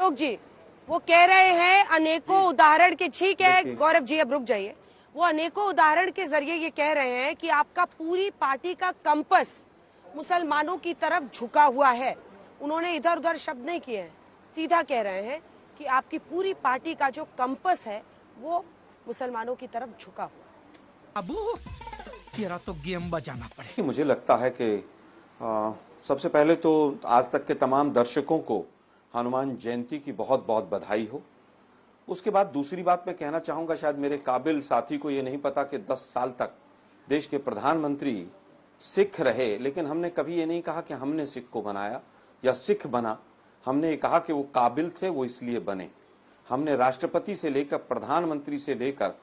अशोक जी वो कह रहे हैं अनेकों उदाहरण के, ठीक है गौरव जी अब रुक जाइए, वो अनेकों उदाहरण के जरिए ये कह रहे हैं कि आपका पूरी पार्टी का कंपस मुसलमानों की तरफ झुका हुआ है। उन्होंने इधर उधर शब्द नहीं किए हैं, सीधा कह रहे हैं कि आपकी पूरी पार्टी का जो कंपस है वो मुसलमानों की तरफ झुका हुआ। अबू तेरा तो गेम बजाना पड़ेगा। मुझे लगता है कि सबसे पहले तो आज तक के तमाम दर्शकों को हनुमान जयंती की बहुत बहुत बधाई हो। उसके बाद दूसरी बात मैं कहना चाहूंगा, शायद मेरे काबिल साथी को ये नहीं पता कि 10 साल तक देश के प्रधानमंत्री सिख रहे, लेकिन हमने कभी ये नहीं कहा कि हमने सिख को बनाया या सिख बना। हमने ये कहा कि वो काबिल थे, वो इसलिए बने। हमने राष्ट्रपति से लेकर प्रधानमंत्री से लेकर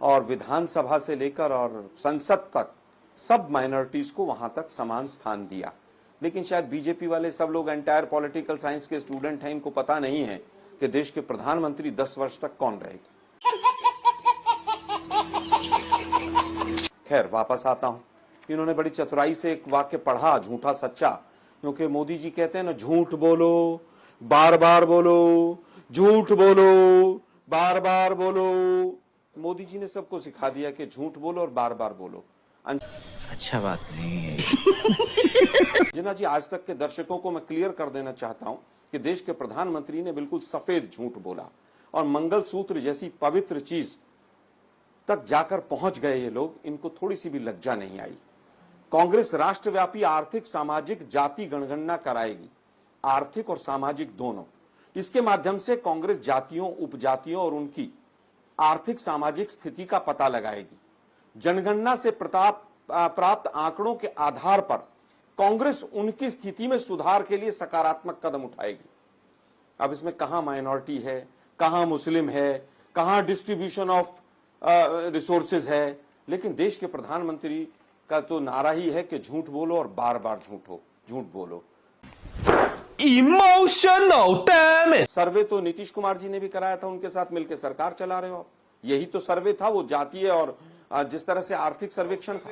और विधानसभा से लेकर और संसद तक सब माइनॉरिटीज को वहां तक समान स्थान दिया। लेकिन शायद बीजेपी वाले सब लोग एंटायर पॉलिटिकल साइंस के स्टूडेंट हैं, इनको पता नहीं है कि देश के प्रधानमंत्री 10 वर्ष तक कौन रहेगी। खैर वापस आता हूं, इन्होंने बड़ी चतुराई से एक वाक्य पढ़ा, झूठा सच्चा, क्योंकि मोदी जी कहते हैं ना, झूठ बोलो बार बार बोलो, झूठ बोलो बार बार बोलो। मोदी जी ने सबको सिखा दिया कि झूठ बोलो और बार बार बोलो। अच्छा बात नहीं है। अंजना जी, आज तक के दर्शकों को मैं क्लियर कर देना चाहता हूं कि देश के प्रधानमंत्री ने बिल्कुल सफेद झूठ बोला और मंगलसूत्र जैसी पवित्र चीज तक जाकर पहुंच गए ये लोग, इनको थोड़ी सी भी लज्जा नहीं आई। कांग्रेस राष्ट्रव्यापी आर्थिक सामाजिक जाति गणगणना कराएगी, आर्थिक और सामाजिक दोनों। इसके माध्यम से कांग्रेस जातियों, उपजातियों और उनकी आर्थिक सामाजिक स्थिति का पता लगाएगी। जनगणना से प्राप्त आंकड़ों के आधार पर कांग्रेस उनकी स्थिति में सुधार के लिए सकारात्मक कदम उठाएगी। अब इसमें कहां माइनॉरिटी है, कहां मुस्लिम है, कहां डिस्ट्रीब्यूशन ऑफ रिसोर्सेज है, लेकिन देश के प्रधानमंत्री का तो नारा ही है कि झूठ बोलो और बार बार झूठ बोलो। Emotional damage. सर्वे तो नीतीश कुमार जी ने भी कराया था, उनके साथ मिलकर सरकार चला रहे हो आप। यही तो सर्वे था, वो जातीय और जिस तरह से आर्थिक सर्वेक्षण था,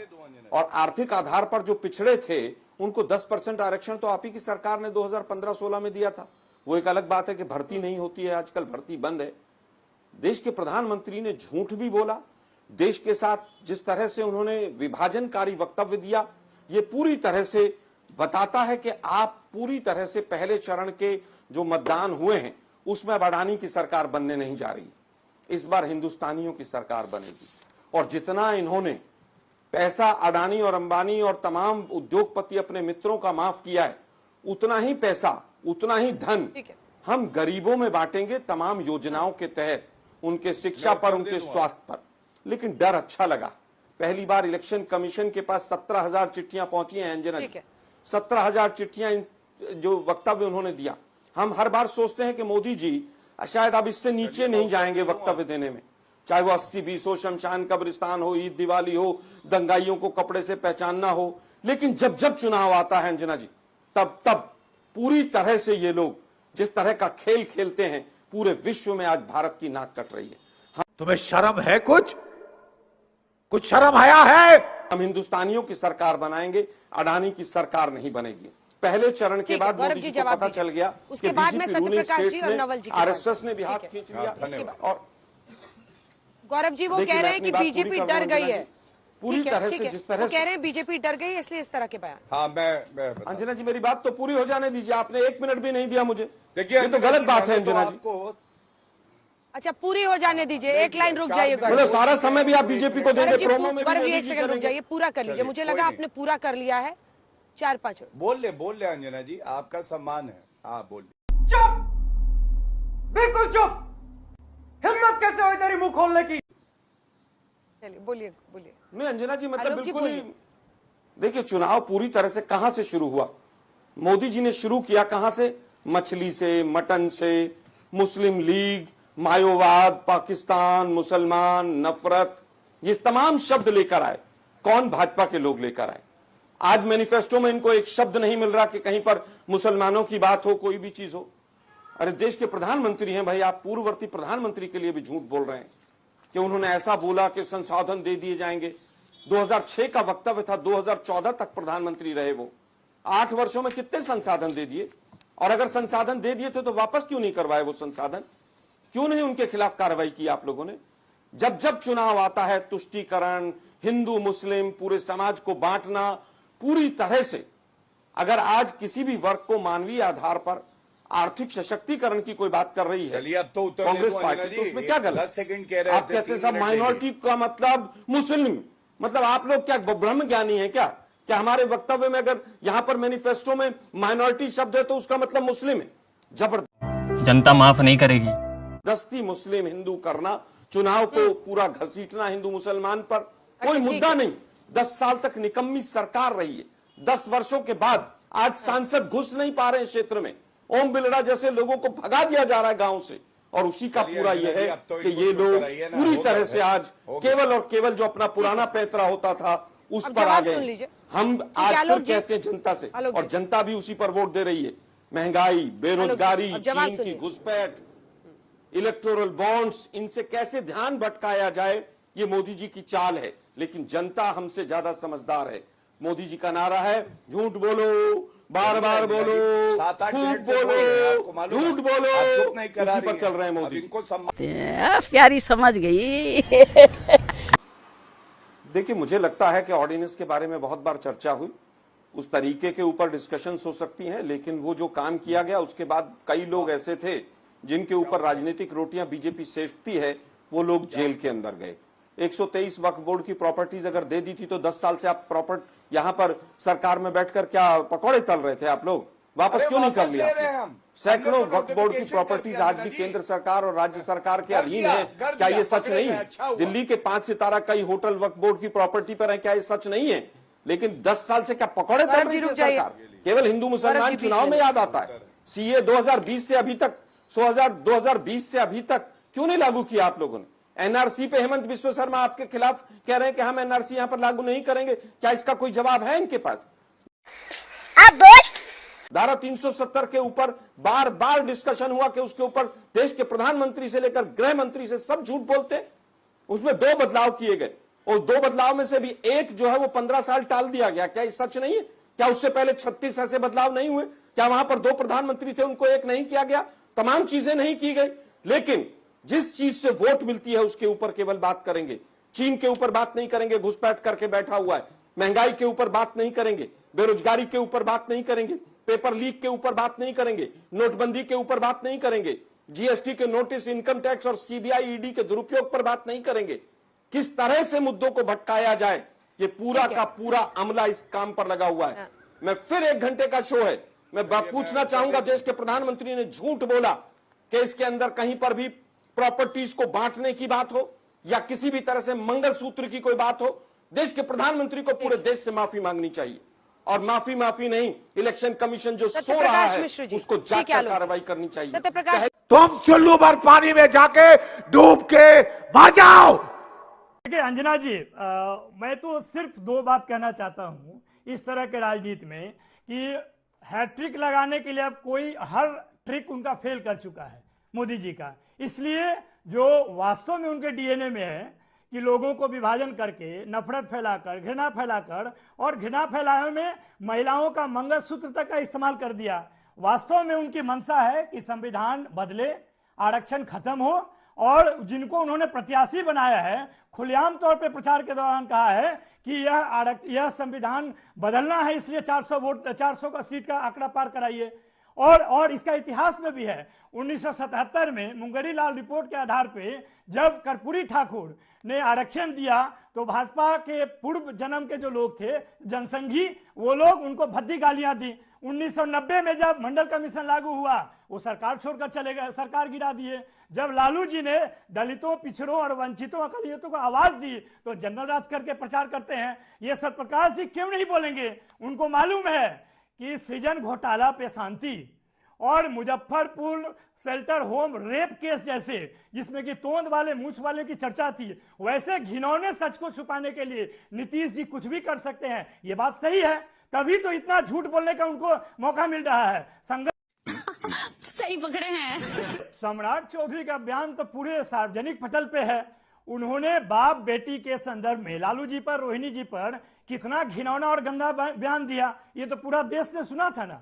और आर्थिक आधार पर जो पिछड़े थे उनको 10% आरक्षण तो आप ही की सरकार ने 2015-16 में दिया था। वो एक अलग बात है कि भर्ती नहीं होती है, आजकल भर्ती बंद है। देश के प्रधानमंत्री ने झूठ भी बोला, देश के साथ जिस तरह से उन्होंने विभाजनकारी वक्तव्य दिया, ये पूरी तरह से बताता है कि आप पूरी तरह से पहले चरण के जो मतदान हुए हैं उसमें अब अडानी की सरकार बनने नहीं जा रही। इस बार हिंदुस्तानियों की सरकार बनेगी, और जितना इन्होंने पैसा अडानी और अंबानी और तमाम उद्योगपति अपने मित्रों का माफ किया है, उतना ही पैसा, उतना ही धन हम गरीबों में बांटेंगे तमाम योजनाओं के तहत, उनके शिक्षा पर, उनके स्वास्थ्य पर। लेकिन डर अच्छा लगा, पहली बार इलेक्शन कमीशन के पास 17,000 चिट्ठियां पहुंची हैं अंजना जी, 17,000 चिट्ठियां जो वक्तव्य उन्होंने दिया। हम हर बार सोचते हैं कि मोदी जी शायद अब इससे नीचे नहीं जाएंगे वक्तव्य देने में, चाहे वो 80-20 हो, शमशान कब्रिस्तान हो, ईद दिवाली हो, दंगाइयों को कपड़े से पहचानना हो। लेकिन जब जब चुनाव आता है अंजना जी, तब तब पूरी तरह से ये लोग जिस तरह का खेल खेलते हैं, पूरे विश्व में आज भारत की नाक कट रही है। तुम्हें शर्म है? कुछ शर्म आया है? हम हिंदुस्तानियों की सरकार बनाएंगे, अडानी की सरकार नहीं बनेगी। पहले चरण के बाद मोदी जी को पता चल गया उसके बाद में सत्यप्रकाश जी और नवल जी, आरएसएस ने भी हाथ खींच लिया। और गौरव जी वो कह रहे हैं कि बीजेपी डर गई है पूरी तरह से, जिस तरह कह रहे हैं बीजेपी डर गई इसलिए इस तरह के बयान। हाँ, मैं अंजना जी मेरी बात तो पूरी हो जाने दीजिए, आपने 1 मिनट भी नहीं दिया मुझे। देखिए ये तो गलत बात है अंजना जी। अच्छा पूरी हो जाने दीजिए, एक लाइन रुक जाइए। मतलब सारा समय भी आप बीजेपी को देंगे प्रोमो में। गौरव जी 1 सेकंड रुक जाइए, पूरा कर लीजिए। मुझे लगा आपने पूरा कर लिया है। 4-5 बोल ले अंजना जी, आपका सम्मान है। हाँ बोल। चुप, बिल्कुल चुप। हिम्मत कैसे हुई तेरी मुंह खोलने की? चलिए बोलिए। नहीं अंजना जी, मतलब बिल्कुल ही देखिए, चुनाव पूरी तरह से कहां से शुरू हुआ? मोदी जी ने शुरू किया कहां से? मछली से, मटन से, मुस्लिम लीग, मायोवाद, पाकिस्तान, मुसलमान, नफरत, ये तमाम शब्द लेकर आए। कौन? भाजपा के लोग लेकर आए। आज मैनिफेस्टो में इनको एक शब्द नहीं मिल रहा कि कहीं पर मुसलमानों की बात हो, कोई भी चीज हो। अरे देश के प्रधानमंत्री हैं भाई, आप पूर्ववर्ती प्रधानमंत्री के लिए भी झूठ बोल रहे हैं कि उन्होंने ऐसा बोला कि संसाधन दे दिए जाएंगे। 2006 का वक्तव्य था, 2014 तक प्रधानमंत्री रहे वो। 8 वर्षों में कितने संसाधन दे दिए? और अगर संसाधन दे दिए थे तो वापस क्यों नहीं करवाए वो संसाधन? क्यों नहीं उनके खिलाफ कार्रवाई की आप लोगों ने? जब जब चुनाव आता है तुष्टीकरण, हिंदू मुस्लिम पूरे समाज को बांटना, पूरी तरह से अगर आज किसी भी वर्ग को मानवीय आधार पर आर्थिक सशक्तिकरण की कोई बात कर रही है चलिए अब तो उत्तर कांग्रेस दे दो पार्टी, अंजना तो जी, उसमें क्या गलत? 10 सेकंड कह रहे आप थे, कहते हैं 3 सब मिनट माइनॉरिटी का मतलब मुस्लिम, मतलब आप लोग क्या ब्रह्म ज्ञानी है क्या? क्या हमारे वक्तव्य में अगर यहां पर मैनिफेस्टो में माइनॉरिटी शब्द है तो उसका मतलब मुस्लिम है? जबरदस्त जनता माफ नहीं करेगी। दस्ती मुस्लिम हिंदू करना, चुनाव को पूरा घसीटना हिंदू मुसलमान पर कोई ठीक मुद्दा है। नहीं। 10 साल तक निकम्मी सरकार रही है, 10 वर्षों के बाद आज सांसद घुस नहीं पा रहे हैं क्षेत्र में, ओम बिरला जैसे लोगों को भगा दिया जा रहा है गांव से, और उसी का चलिए पूरा अंजना यह जी, है अब तो कि इनको ये चुप लोग कराइए ना, पूरी हो तरह गया से है, आज हो गया। केवल और केवल जो अपना पुराना पैंतरा होता था उस अब पर आ जवाब सुन गए। लीजिए। हम आज आलोक फिर जी, कहते हैं जनता से, आलोक और जी। जनता भी उसी पर वोट दे रही है। महंगाई, बेरोजगारी, अब जवाब चीन की सुनिए। घुसपैठ, इलेक्टोरल बॉन्ड्स, इनसे कैसे ध्यान भटकाया जाए, ये मोदी जी की चाल है। लेकिन जनता हमसे ज्यादा समझदार है। मोदी जी का नारा है झूठ बोलो, बार बार बोलो, 7-8 खूब मिनट से बोल रहे हैं, आपको बोलो, मालूम झूठ है? बोलो, आप चुप नहीं करा उसी रही पर चल रहे हैं अब मोदी। इनको सम्मान प्यारी समझ गई। देखिए, मुझे लगता है कि ऑर्डिनेंस के बारे में बहुत बार चर्चा हुई, उस तरीके के ऊपर डिस्कशंस हो सकती हैं, लेकिन वो जो काम किया गया उसके बाद कई लोग ऐसे थे जिनके ऊपर राजनीतिक रोटियां बीजेपी सेकती है, वो लोग जेल के अंदर गए। 123 वक्फ बोर्ड की प्रॉपर्टीज अगर दे दी थी तो 10 साल से आप प्रॉपर्ट यहां पर सरकार में बैठकर क्या पकौड़े तल रहे थे आप लोग? वापस अरे क्यों नहीं कर वापस लिया ले रहे आपने? हैं हम। सैकड़ों हमने तो वक्फ बोर्ड की notification प्रॉपर्टीज कर दिया आज भी अंजना जी। केंद्र सरकार और राज्य सरकार के कर अधीन दिया, है। कर क्या दिया, ये सच पकड़े नहीं गए, है? अच्छा हुआ। दिल्ली के 5 सितारा कई होटल वक्फ बोर्ड की प्रॉपर्टी पर है, क्या ये सच नहीं है? लेकिन 10 साल से क्या पकौड़े तल गौरव जी, रही थी रुक जाइए। सरकार? केवल हिंदू मुसलमान गौरव जी, चुनाव बीच में में। याद आता है। सीए 2020 से अभी तक 2020 से अभी तक क्यों नहीं लागू किया आप लोगों ने? एनआरसी पे हेमंत बिस्व शर्मा आपके खिलाफ कह रहे हैं कि हम एनआरसी यहां पर लागू नहीं करेंगे। क्या इसका कोई जवाब है इनके पास? धारा 370 के ऊपर बार बार डिस्कशन हुआ कि उसके ऊपर देश के प्रधानमंत्री से लेकर गृह मंत्री से सब झूठ बोलते हैं। उसमें 2 बदलाव किए गए और 2 बदलाव में से भी एक जो है वो 15 साल टाल दिया गया। क्या ये सच नहीं है? क्या उससे पहले 36 ऐसे बदलाव नहीं हुए? क्या वहां पर 2 प्रधानमंत्री थे, उनको एक नहीं किया गया? तमाम चीजें नहीं की गई। लेकिन जिस चीज से वोट मिलती है उसके ऊपर केवल बात करेंगे। चीन के ऊपर बात नहीं करेंगे, घुसपैठ करके बैठा हुआ है। महंगाई के ऊपर बात नहीं करेंगे, बेरोजगारी के ऊपर बात नहीं करेंगे, पेपर लीक के ऊपर बात नहीं करेंगे, नोटबंदी के ऊपर बात नहीं करेंगे, जीएसटी के नोटिस, इनकम टैक्स और सीबीआई ईडी के दुरुपयोग पर बात नहीं करेंगे। किस तरह से मुद्दों को भटकाया जाए, ये पूरा का पूरा अमला इस काम पर लगा हुआ है। मैं फिर 1 घंटे का शो है, मैं बात पूछना चाहूंगा, देश के प्रधानमंत्री ने झूठ बोला कि इसके अंदर कहीं पर भी प्रॉपर्टीज को बांटने की बात हो या किसी भी तरह से मंगलसूत्र की कोई बात हो। देश के प्रधानमंत्री को पूरे देश से माफी मांगनी चाहिए, और माफी नहीं, इलेक्शन कमिशन जो सो रहा सत्यप्रकाश है मिश्र जी, उसको ठीक है, जाकर आलोक जी। कार्रवाई करनी चाहिए। सत्यप्रकाश, तुम चुल्लू भर पानी में जाके डूब के मर जाओ। देखिए अंजना जी, मैं तो सिर्फ 2 बात कहना चाहता हूं इस तरह के राजनीति में कि हैट्रिक लगाने के लिए अब कोई हर ट्रिक उनका फेल कर चुका है मोदी जी का। इसलिए जो वास्तव में उनके डीएनए में है कि लोगों को विभाजन करके, नफरत फैलाकर, घृणा फैलाकर, और घृणा फैलाने में महिलाओं का मंगलसूत्र तक का इस्तेमाल कर दिया। वास्तव में उनकी मंशा है कि संविधान बदले, आरक्षण खत्म हो, और जिनको उन्होंने प्रत्याशी बनाया है, खुलेआम तौर पे प्रचार के दौरान कहा है कि यह संविधान बदलना है, इसलिए 400 का सीट का आंकड़ा पार कराइए। और इसका इतिहास में भी है। 1977 में मुंगरी लाल रिपोर्ट के आधार पे जब कर्पूरी ठाकुर ने आरक्षण दिया तो भाजपा के पूर्व जन्म के जो लोग थे, जनसंघी, वो लोग उनको भद्दी गालियां दी। 1990 में जब मंडल कमीशन लागू हुआ, वो सरकार छोड़कर चले गए, सरकार गिरा दिए। जब लालू जी ने दलितों, पिछड़ों और वंचितों, अकलियतों को आवाज दी तो जनरल राज करके प्रचार करते हैं। ये सत्यप्रकाश जी क्यों नहीं बोलेंगे? उनको मालूम है कि सृजन घोटाला पे शांति और Muzaffarpur shelter home rape case जैसे, जिसमें कि तोंद वाले मूछ वाले की चर्चा थी, वैसे घिनौने सच को छुपाने के लिए नीतीश जी कुछ भी कर सकते हैं। ये बात सही है, तभी तो इतना झूठ बोलने का उनको मौका मिल रहा है। सही पकड़े हैं। सम्राट चौधरी का बयान तो पूरे सार्वजनिक पटल पे है। उन्होंने बाप बेटी के संदर्भ में लालू जी पर, रोहिणी जी पर कितना घिनौना और गंदा बयान दिया, ये तो पूरा देश ने सुना था ना।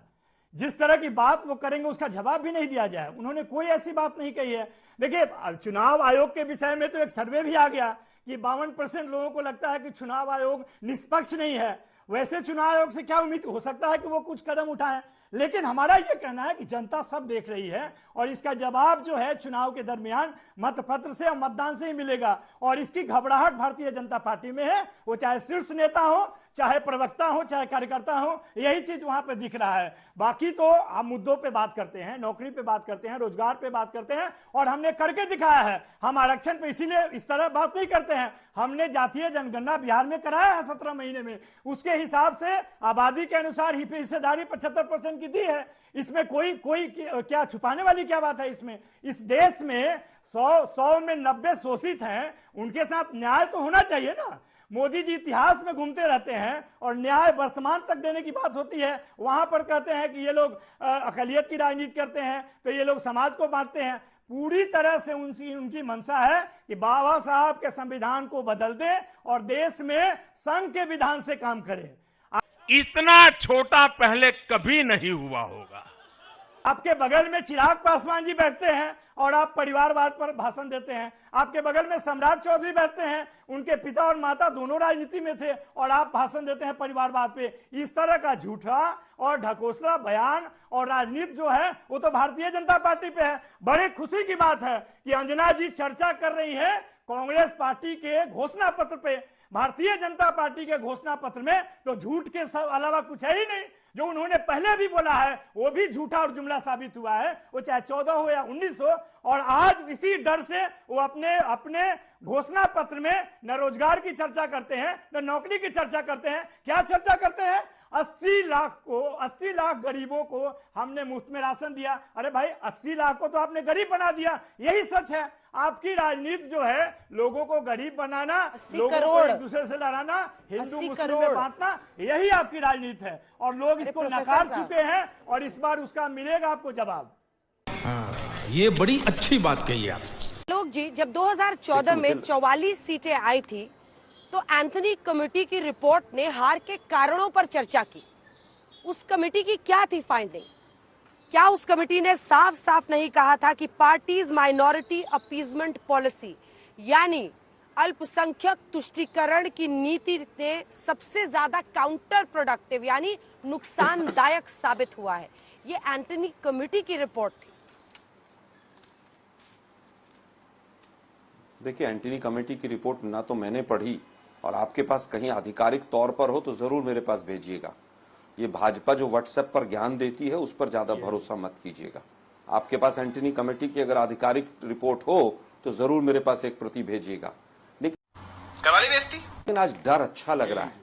जिस तरह की बात वो करेंगे उसका जवाब भी नहीं दिया जाए। उन्होंने कोई ऐसी बात नहीं कही है। देखिए, चुनाव आयोग के विषय में तो एक सर्वे भी आ गया कि 52% लोगों को लगता है कि चुनाव आयोग निष्पक्ष नहीं है। वैसे चुनाव आयोग से क्या उम्मीद हो सकता है कि वो कुछ कदम उठाएं, लेकिन हमारा यह कहना है कि जनता सब देख रही है और इसका जवाब जो है चुनाव के दरमियान मतपत्र से और मतदान से ही मिलेगा। और इसकी घबराहट भारतीय जनता पार्टी में है, वो चाहे शीर्ष नेता हो, चाहे प्रवक्ता हो, चाहे कार्यकर्ता हो, यही चीज वहां पे दिख रहा है। बाकी तो हम मुद्दों पे बात करते हैं, नौकरी पे बात करते हैं, रोजगार पे बात करते हैं और हमने करके दिखाया है। हम आरक्षण पे इसीलिए इस तरह बात नहीं करते हैं। हमने जातीय जनगणना बिहार में कराया है 17 महीने में, उसके हिसाब से आबादी के अनुसार हिस्सेदारी 75% की दी है। इसमें कोई क्या छुपाने वाली क्या बात है इसमें? इस देश में 100 में 90 शोषित हैं, उनके साथ न्याय तो होना चाहिए ना। मोदी जी इतिहास में घूमते रहते हैं और न्याय वर्तमान तक देने की बात होती है, वहां पर कहते हैं कि ये लोग अकलियत की राजनीति करते हैं, तो ये लोग समाज को बांटते हैं। पूरी तरह से उनकी मंशा है कि बाबा साहब के संविधान को बदल दें और देश में संघ के विधान से काम करें। इतना छोटा पहले कभी नहीं हुआ होगा। आपके बगल में चिराग पासवान जी बैठते हैं और आप परिवारवाद पर भाषण देते हैं। आपके बगल में सम्राट चौधरी बैठते हैं, उनके पिता और माता दोनों राजनीति में थे और आप भाषण देते हैं परिवारवाद पे। इस तरह का झूठा और ढकोसला बयान और राजनीति जो है वो तो भारतीय जनता पार्टी पे है। बड़े खुशी की बात है कि अंजना जी चर्चा कर रही है कांग्रेस पार्टी के घोषणा पत्र पे। भारतीय जनता पार्टी के घोषणा पत्र में तो झूठ के अलावा कुछ है ही नहीं। जो उन्होंने पहले भी बोला है वो भी झूठा और जुमला साबित हुआ है, वो चाहे 14 हो या 19 हो। और आज इसी डर से वो अपने घोषणा पत्र में न रोजगार की चर्चा करते हैं, न नौकरी की चर्चा करते हैं। क्या चर्चा करते हैं? 80 लाख गरीबों को हमने मुफ्त में राशन दिया। अरे भाई, 80 लाख को तो आपने गरीब बना दिया। यही सच है। आपकी राजनीति जो है लोगों को गरीब बनाना, लोगों को एक दूसरे से लड़ाना, हिंदू मुस्लिम में बांटना, यही आपकी राजनीति है और लोग इसको नकार चुके हैं और इस बार उसका मिलेगा आपको जवाब। ये बड़ी अच्छी बात कही आप लोग जी। जब 2014 में 44 सीटें आई थी तो एंथनी कमेटी की रिपोर्ट ने हार के कारणों पर चर्चा की। उस कमेटी की क्या थी फाइंडिंग? क्या उस कमेटी ने साफ साफ नहीं कहा था कि पार्टीज माइनॉरिटी अपीजमेंट पॉलिसी यानी अल्पसंख्यक तुष्टीकरण की नीति ने सबसे ज्यादा काउंटर प्रोडक्टिव यानी नुकसानदायक साबित हुआ है? ये एंथनी कमेटी की रिपोर्ट थी। देखिए, एंटनी कमेटी की रिपोर्ट ना तो मैंने पढ़ी और आपके पास कहीं आधिकारिक तौर पर हो तो जरूर मेरे पास भेजिएगा। ये भाजपा जो व्हाट्सएप पर ज्ञान देती है उस पर ज्यादा भरोसा मत कीजिएगा। आपके पास एंटनी कमेटी की अगर आधिकारिक रिपोर्ट हो तो जरूर मेरे पास एक प्रति भेजिएगा। लेकिन आज डर अच्छा लग रहा है।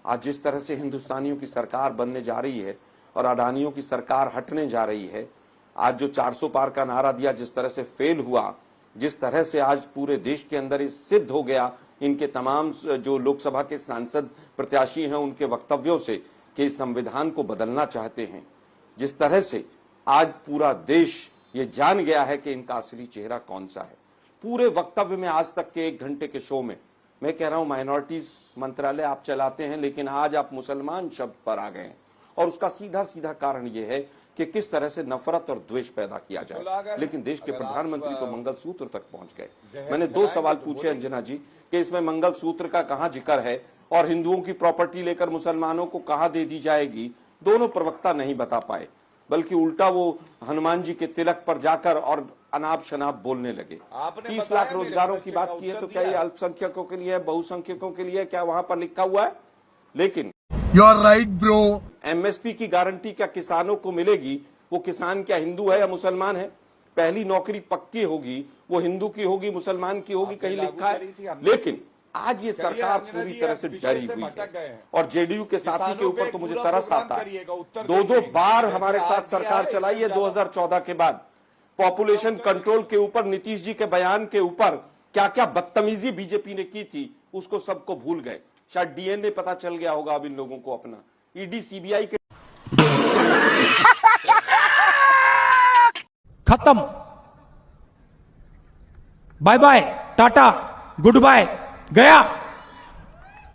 आज जिस तरह से हिंदुस्तानियों की सरकार बनने जा रही है और अडानियों की सरकार हटने जा रही है, आज जो 400 पार का नारा दिया जिस तरह से फेल हुआ, जिस तरह से आज पूरे देश के अंदर ये सिद्ध हो गया इनके तमाम जो लोकसभा के सांसद प्रत्याशी हैं उनके वक्तव्यों से कि इस संविधान को बदलना चाहते हैं, जिस तरह से आज पूरा देश ये जान गया है कि इनका असली चेहरा कौन सा है। पूरे वक्तव्य में आज तक के 1 घंटे के शो में मैं कह रहा हूं माइनॉरिटीज मंत्रालय आप चलाते हैं, लेकिन आज आप मुसलमान शब्द पर आ गए हैं और उसका सीधा सीधा कारण यह है कि किस तरह से नफरत और द्वेष पैदा किया जाए। लेकिन देश के प्रधानमंत्री तो मंगलसूत्र तक पहुंच गए। मैंने 2 सवाल पूछे अंजना जी कि इसमें मंगलसूत्र का कहां जिक्र है और हिंदुओं की प्रॉपर्टी लेकर मुसलमानों को कहां दे दी जाएगी। दोनों प्रवक्ता नहीं बता पाए, बल्कि उल्टा वो हनुमान जी के तिलक पर जाकर और अनाप शनाप बोलने लगे। 30 लाख रोजगारों की बात की है तो क्या ये अल्पसंख्यकों के लिए है, बहुसंख्यकों के लिए? क्या वहां पर लिखा हुआ है? लेकिन you are right bro. MSP की गारंटी क्या किसानों को मिलेगी? वो किसान क्या हिंदू है या मुसलमान है? पहली नौकरी पक्की होगी वो हिंदू की होगी, मुसलमान की होगी, कहीं लिखा है? लेकिन आज ये सरकार पूरी तरह से डरी हुई है और जेडीयू के साथी के ऊपर तो मुझे तरस आता है। 2 बार हमारे साथ सरकार चलाई है 2014 के बाद। पॉपुलेशन कंट्रोल के ऊपर नीतीश जी के बयान के ऊपर क्या क्या बदतमीजी बीजेपी ने की थी उसको सबको भूल गए। शायद डीएनए पता चल गया होगा अब इन लोगों को अपना। ईडी सीबीआई के खत्म, bye bye, tata, goodbye, गया।